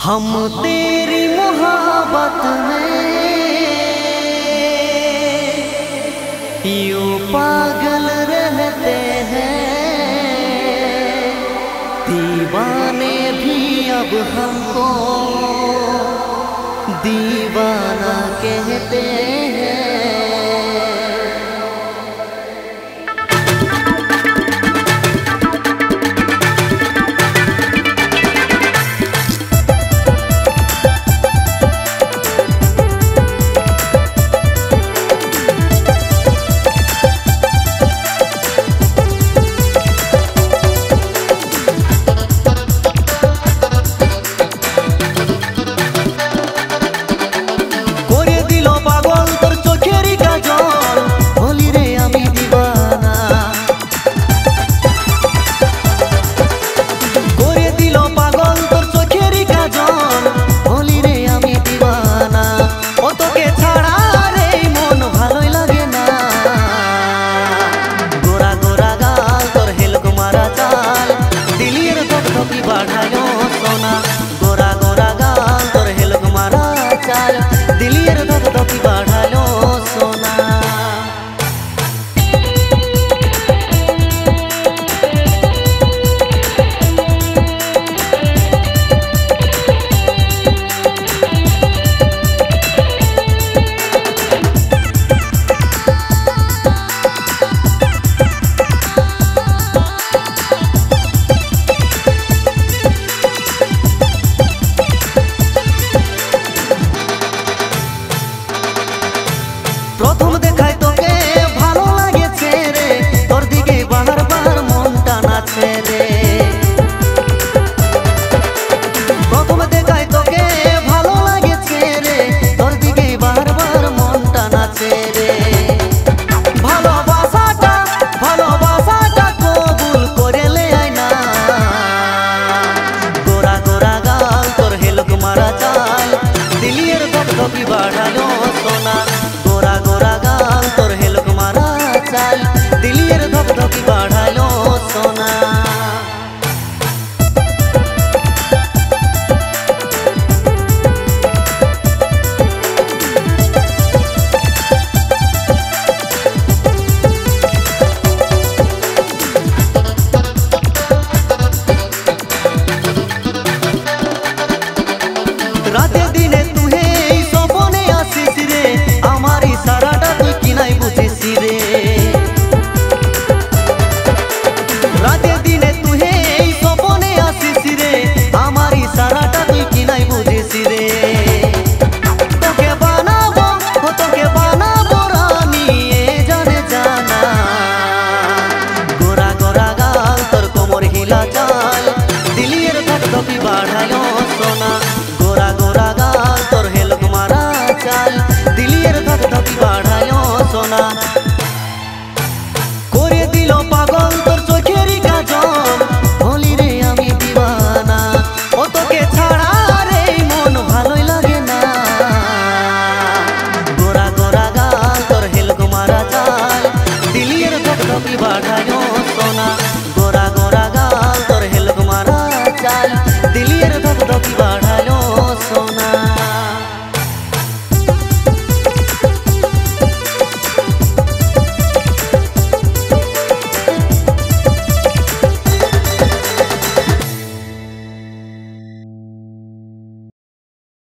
हम तेरी मोहब्बत में यूं पागल रहते हैं, दीवाने भी अब हमको दीवाना कहते हैं। बढ़ायो सोना गोरा गोरा गाल तोर हेलक मारा चाल दिलियर धक धकी बढ़ायो सोना। प्रथम देखाय तोके भालो लागेছে रे তোর দিকে বারবার মন টানাছে রে। প্রথম দেখায় তোকে ভালো লাগেছে রে তোর দিকে বারবার মন টানাছে রে। ভালোবাসাটা কবুল করে লে আয় না গোরা গোরা গা